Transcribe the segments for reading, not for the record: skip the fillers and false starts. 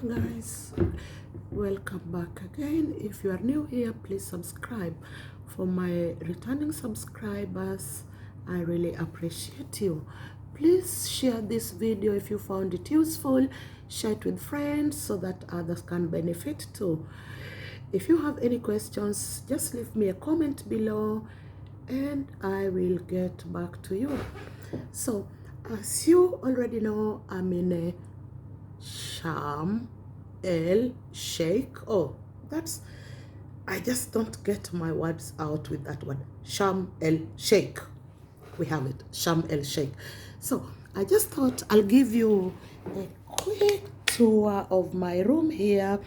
Guys, welcome back again. If you are new here, please subscribe. For my returning subscribers, I really appreciate you. Please share this video if you found it useful. Share it with friends so that others can benefit too. If you have any questions, just leave me a comment below and I will get back to you. So as you already know, I'm in a Sharm sheikh. Oh, that's, I just don't get my words out with that word. Sharm sheikh. We have it, Sharm sheikh. So I just thought I'll give you a quick tour of my room here.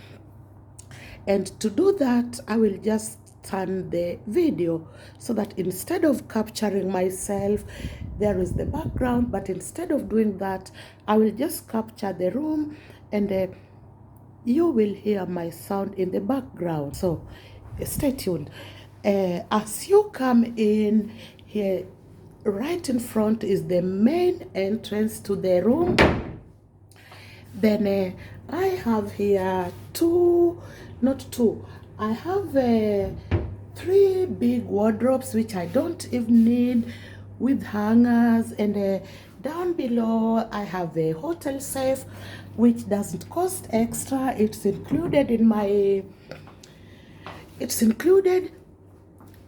And to do that, I will just turn the video so that instead of capturing myself, there is the background, but instead of doing that, I will just capture the room and you will hear my sound in the background. So stay tuned. As you come in here, right in front is the main entrance to the room. Then I have here I have three big wardrobes which I don't even need, with hangers, and down below I have a hotel safe which doesn't cost extra. It's included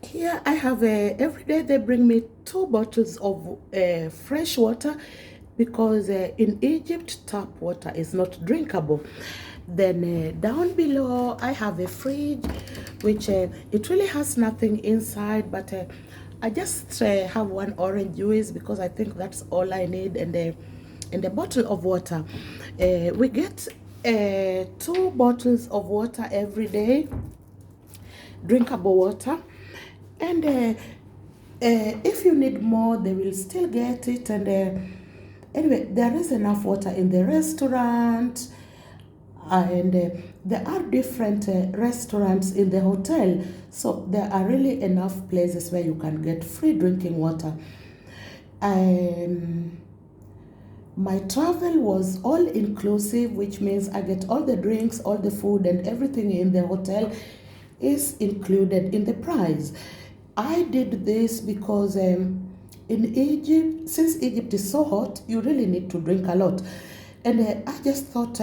here. I have every day they bring me 2 bottles of fresh water because in Egypt tap water is not drinkable. Then down below I have a fridge which it really has nothing inside, but I just have one orange juice because I think that's all I need, and a bottle of water. We get 2 bottles of water every day, drinkable water, and if you need more they will still get it. And anyway, there is enough water in the restaurant, and there are different restaurants in the hotel, so there are really enough places where you can get free drinking water. My travel was all inclusive, which means I get all the drinks, all the food, and everything in the hotel is included in the price. I did this because in Egypt, since Egypt is so hot, you really need to drink a lot. And I just thought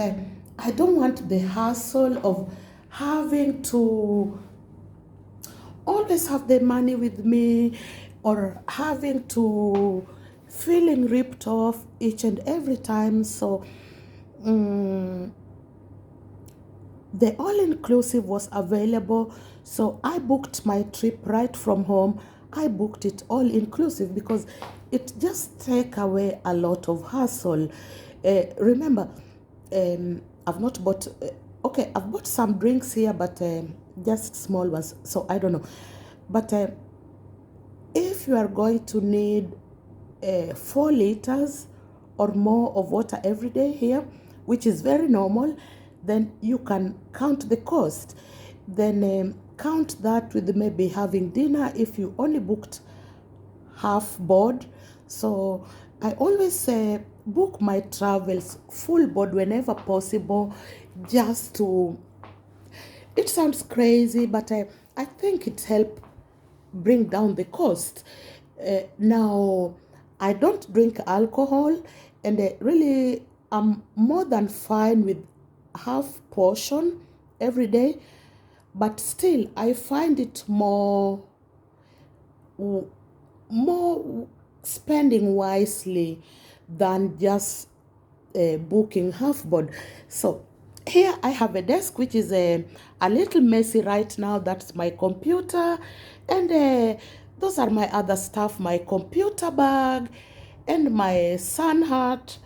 I don't want the hassle of having to always have the money with me, or having to feeling ripped off each and every time. So the all-inclusive was available, so I booked my trip right from home. I booked it all-inclusive because it just take away a lot of hassle. Remember, I've not bought, okay, I've bought some drinks here, but just small ones, so I don't know. But if you are going to need 4 liters or more of water every day here, which is very normal, then you can count the cost. Then count that with maybe having dinner if you only booked half board. So I always book my travels full board whenever possible, just to, it sounds crazy, but I think it helps bring down the cost. Now, I don't drink alcohol, and really I'm more than fine with half portion every day, but still I find it more spending wisely than just booking half board. So here I have a desk which is a little messy right now. That's my computer, and those are my other stuff, my computer bag and my sun hat.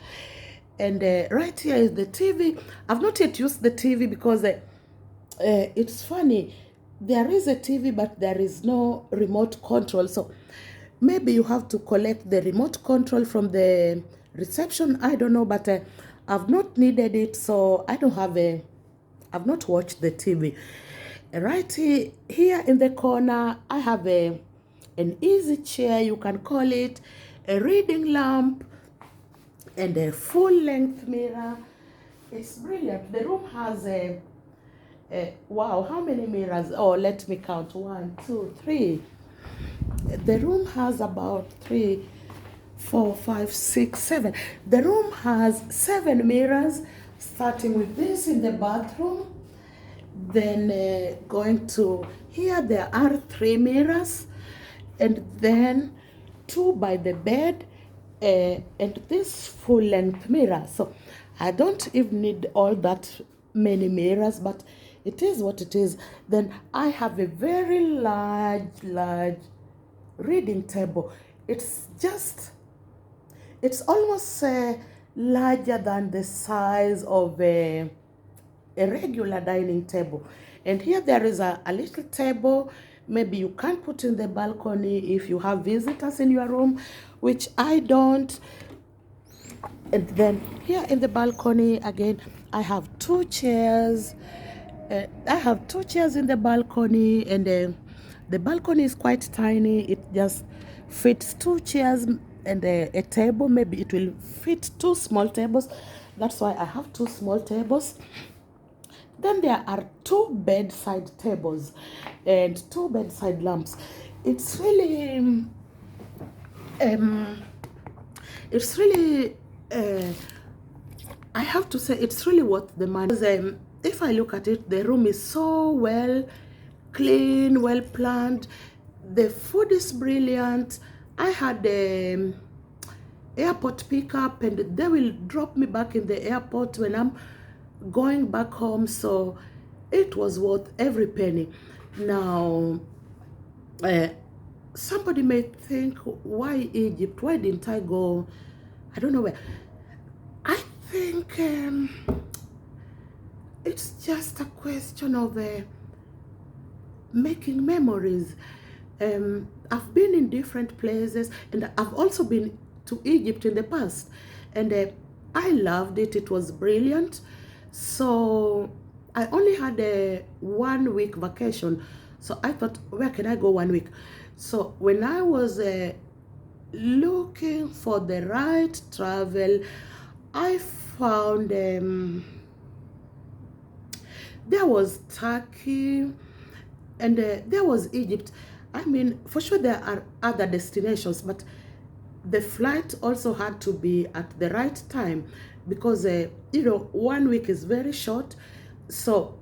And right here is the TV. I've not yet used the TV because it's funny. There is a TV, but there is no remote control. So maybe you have to collect the remote control from the reception. I don't know, but I've not needed it, so I don't have I've not watched the TV. Right here in the corner, I have an easy chair, you can call it, a reading lamp, and a full-length mirror. It's brilliant. The room has wow, how many mirrors? Oh, let me count. 1, 2, 3. The room has about 3, 4, 5, 6, 7. The room has 7 mirrors, starting with this in the bathroom. Then going to here, there are 3 mirrors, and then 2 by the bed, and this full-length mirror. So I don't even need all that many mirrors, but it is what it is. Then I have a very large reading table. It's almost larger than the size of a regular dining table. And here there is a little table. Maybe you can put in the balcony if you have visitors in your room, which I don't. And then here in the balcony again, I have 2 chairs. I have 2 chairs in the balcony, and the balcony is quite tiny. It just fits 2 chairs and a table. Maybe it will fit 2 small tables. That's why I have 2 small tables. Then there are 2 bedside tables and 2 bedside lamps. It's really I have to say it's really worth the money. Because, if I look at it, the room is so well clean, well planned. The food is brilliant. I had the airport pickup, and they will drop me back in the airport when I'm going back home. So it was worth every penny. Now, somebody may think, why Egypt? Why didn't I go? I don't know where. I think it's just a question of making memories. I've been in different places, and I've also been to Egypt in the past, and I loved it. It was brilliant. So I only had a 1-week vacation. So I thought, where can I go 1 week? So when I was looking for the right travel, I found there was Turkey, and there was Egypt. I mean, for sure there are other destinations, but the flight also had to be at the right time, because 1 week is very short. So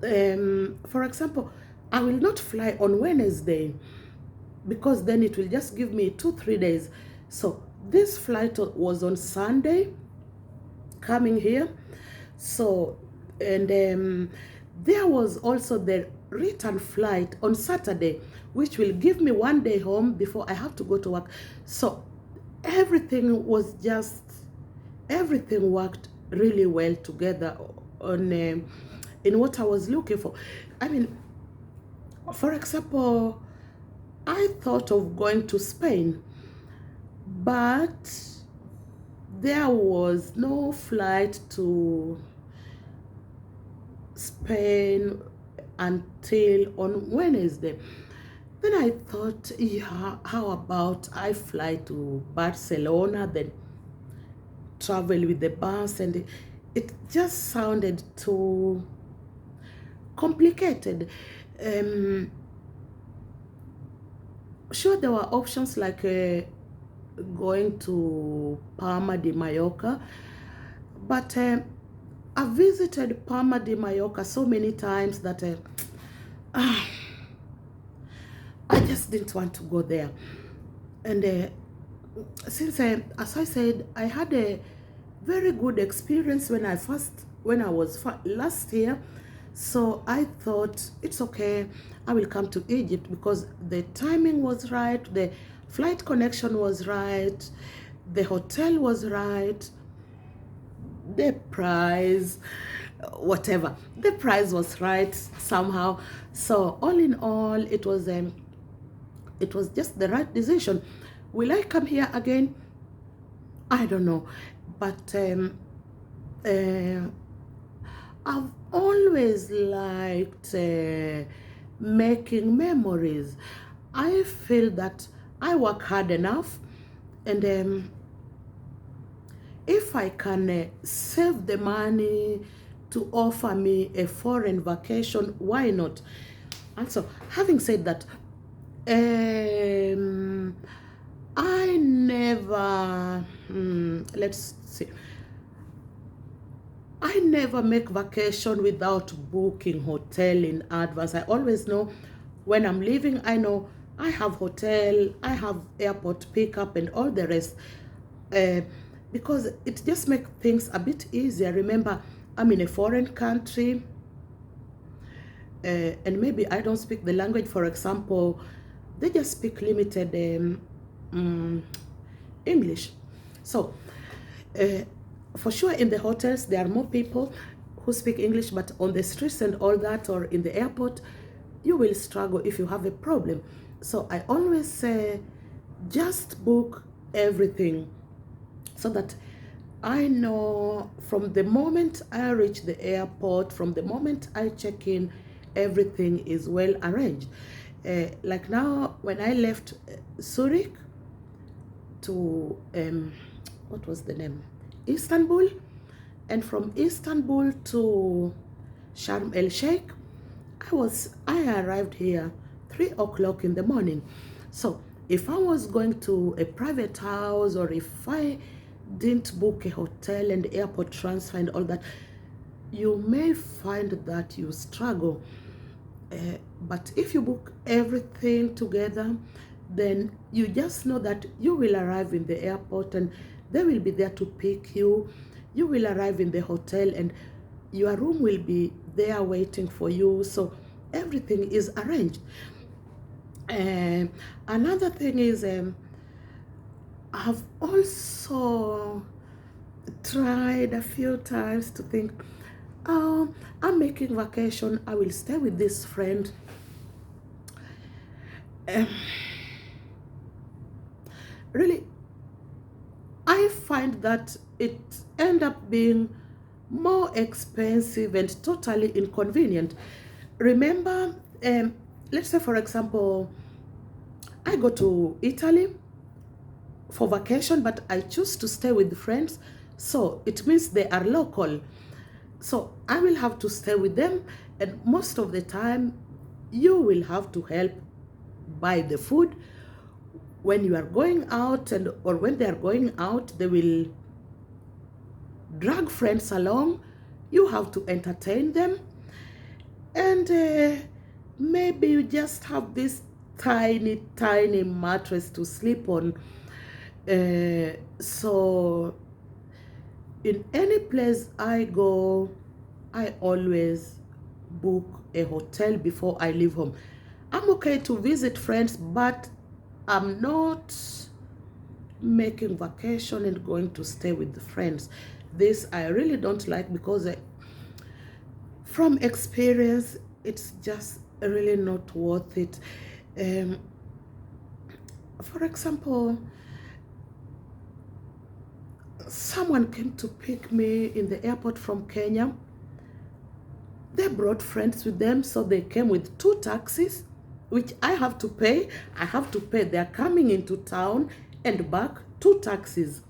for example, I will not fly on Wednesday, because then it will just give me 2-3 days. So this flight was on Sunday coming here. So, and there was also the return flight on Saturday, which will give me 1 day home before I have to go to work. So everything worked really well together on in what I was looking for. I mean, for example, I thought of going to Spain, but there was no flight to Spain until on Wednesday. Then I thought, yeah, how about I fly to Barcelona, then travel with the bus, and it just sounded too complicated. Sure, there were options like going to Palma de Mallorca, but I visited Palma de Mallorca so many times that I just didn't want to go there. And since as I said, I had a very good experience when I was last year. So I thought it's okay, I will come to Egypt, because the timing was right, the flight connection was right, the hotel was right, the price, whatever, the price was right somehow. So all in all, it was just the right decision. Will I come here again? I don't know, but I've always liked making memories. I feel that I work hard enough, and if if I can save the money to offer me a foreign vacation, why not? And so, having said that, I never, let's see, I never make vacation without booking hotel in advance. I always know when I'm leaving, I know I have hotel, I have airport pickup and all the rest. Because it just makes things a bit easier. Remember, I'm in a foreign country, and maybe I don't speak the language. For example, they just speak limited English. So, for sure in the hotels, there are more people who speak English, but on the streets and all that, or in the airport, you will struggle if you have a problem. So I always say, just book everything so that I know from the moment I reach the airport, from the moment I check in, everything is well arranged. Like now, when I left Zurich to, what was the name? Istanbul, and from Istanbul to Sharm el Sheikh, I arrived here 3 o'clock in the morning. So if I was going to a private house, or if I didn't book a hotel and airport transfer and all that, you may find that you struggle. But if you book everything together, then you just know that you will arrive in the airport and they will be there to pick you. You will arrive in the hotel and your room will be there waiting for you. So everything is arranged. Another thing is, I've also tried a few times to think, I'm making vacation, I will stay with this friend. Really, I find that it end up being more expensive and totally inconvenient. Remember, let's say for example, I go to Italy for vacation, but I choose to stay with friends, so it means they are local. So I will have to stay with them, and most of the time you will have to help buy the food. When you are going out, or when they are going out, they will drag friends along. You have to entertain them, and maybe you just have this tiny mattress to sleep on. So in any place I go, I always book a hotel before I leave home. I'm okay to visit friends, but I'm not making vacation and going to stay with the friends. This I really don't like, because from experience, it's just really not worth it. For example, someone came to pick me in the airport from Kenya. They brought friends with them, so they came with 2 taxis, which I have to pay. I have to pay. They're coming into town and back, 2 taxis.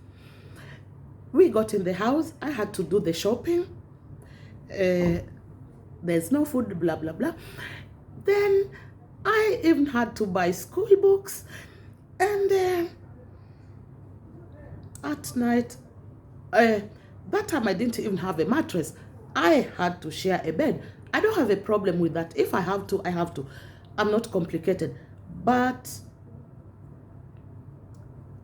We got in the house. I had to do the shopping. There's no food, blah, blah, blah. Then I even had to buy school books. And at night, that time I didn't even have a mattress. I had to share a bed. I don't have a problem with that. If I have to, I have to. I'm not complicated. But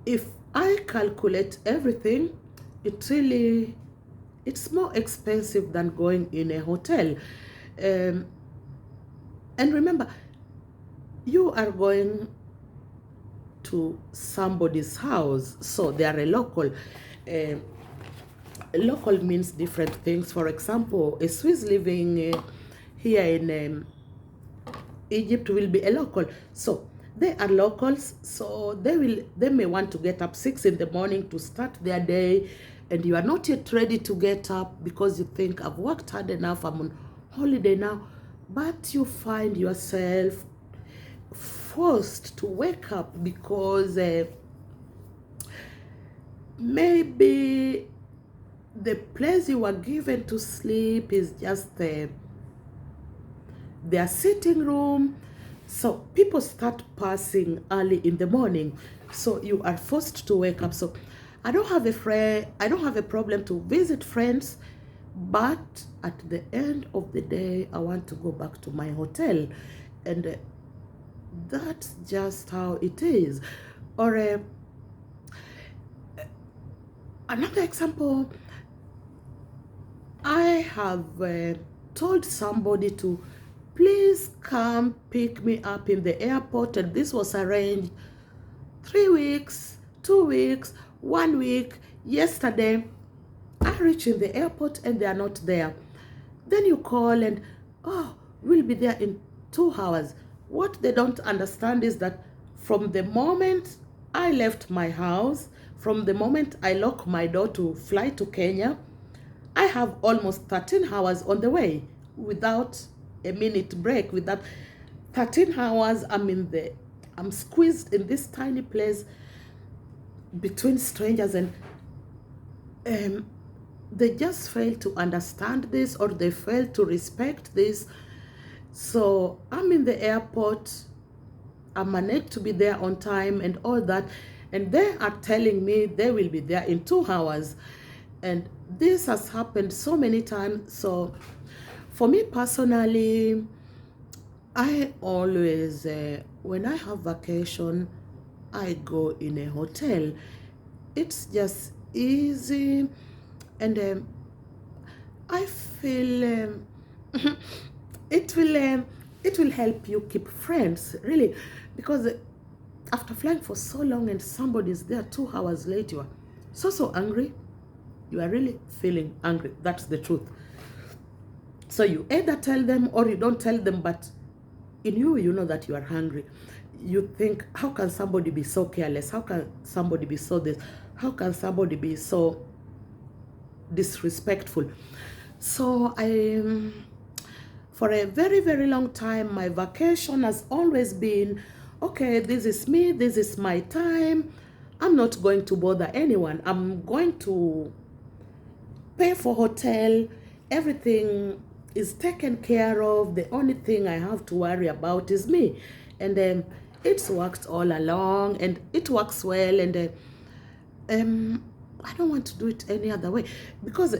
if I calculate everything, it's more expensive than going in a hotel. And remember, you are going to somebody's house, so they are a local. Local means different things. For example, a Swiss living here in Egypt will be a local. So they are locals, so they may want to get up 6 in the morning to start their day, and you are not yet ready to get up because you think, I've worked hard enough, I'm on holiday now. But you find yourself forced to wake up because maybe the place you were given to sleep is just their sitting room. So people start passing early in the morning, so you are forced to wake up. So I don't have a problem to visit friends, but at the end of the day I want to go back to my hotel. And that's just how it is. Or another example, I have told somebody to please come pick me up in the airport, and this was arranged 3 weeks, 2 weeks, 1 week. Yesterday I reach in the airport and they are not there. Then you call and, oh, we'll be there in 2 hours. What they don't understand is that from the moment I left my house, from the moment I lock my door to fly to Kenya, I have almost 13 hours on the way without a minute break. With that 13 hours, I'm squeezed in this tiny place between strangers, and they just fail to understand this, or they fail to respect this. So I'm in the airport, I managed to be there on time and all that, and they are telling me they will be there in 2 hours. And this has happened so many times. So for me personally, I always, when I have vacation, I go in a hotel. It's just easy, and I feel it will help you keep friends, really, because after flying for so long and somebody is there 2 hours late, you are so angry. You are really feeling angry. That's the truth. So you either tell them or you don't tell them, but in you, you know that you are hungry. You think, how can somebody be so careless? How can somebody be so this? How can somebody be so disrespectful? So for a very, very long time, my vacation has always been, okay, this is me, this is my time. I'm not going to bother anyone. I'm going to pay for hotel. Everything is taken care of. The only thing I have to worry about is me. And it's worked all along, and it works well. And I don't want to do it any other way, because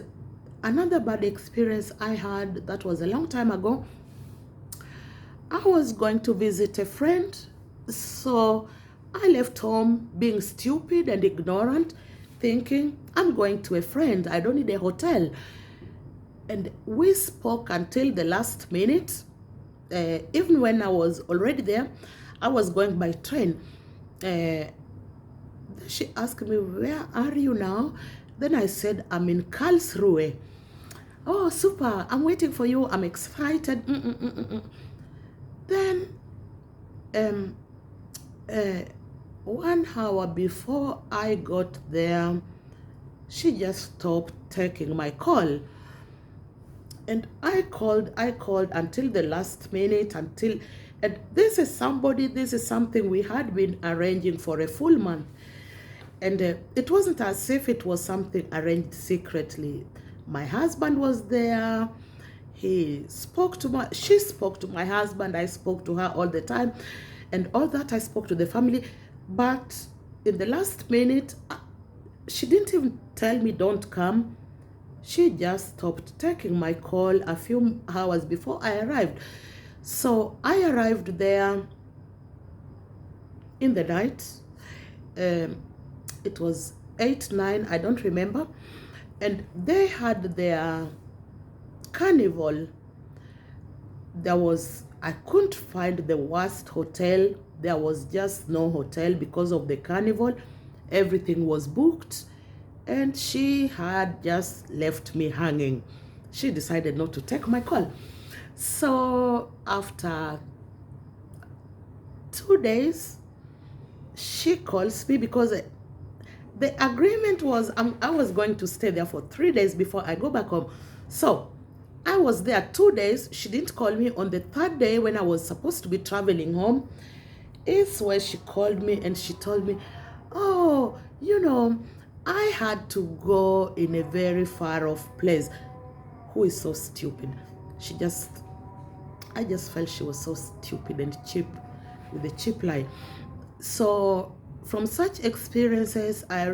another bad experience I had, that was a long time ago. I was going to visit a friend, so I left home being stupid and ignorant, thinking I'm going to a friend, I don't need a hotel. And we spoke until the last minute. Even when I was already there, I was going by train. She asked me, where are you now? Then I said, I'm in Karlsruhe. Oh, super, I'm waiting for you, I'm excited. Then 1 hour before I got there, she just stopped taking my call. And I called until the last minute, and this is something we had been arranging for a full month. And it wasn't as if it was something arranged secretly. My husband was there. She spoke to my husband. I spoke to her all the time. And all that, I spoke to the family. But in the last minute, she didn't even tell me don't come. She just stopped taking my call a few hours before I arrived. So I arrived there in the night. It was 8, 9, I don't remember. And they had their carnival. I couldn't find the worst hotel. There was just no hotel because of the carnival. Everything was booked. And she had just left me hanging. She decided not to take my call. So after 2 days, she calls me, because the agreement was I was going to stay there for 3 days before I go back home. So I was there 2 days. She didn't call me on the 3rd day when I was supposed to be traveling home. It's when she called me and she told me, oh, I had to go in a very far off place. Who is so stupid? I just felt she was so stupid and cheap with a cheap lie. So from such experiences, I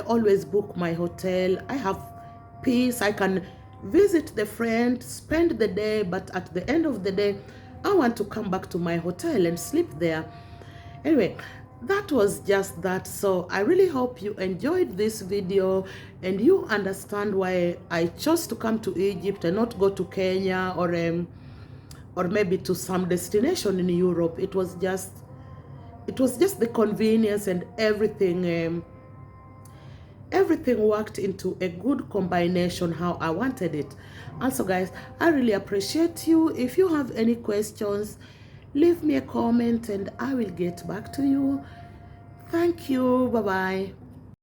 always book my hotel. I have peace. I can visit the friend, spend the day, but at the end of the day, I want to come back to my hotel and sleep there. Anyway, that was just that. So I really hope you enjoyed this video and you understand why I chose to come to Egypt and not go to Kenya or maybe to some destination in Europe. It was just the convenience, and everything worked into a good combination how I wanted it. Also guys, I really appreciate you. If you have any questions, leave me a comment and I will get back to you. Thank you. Bye bye.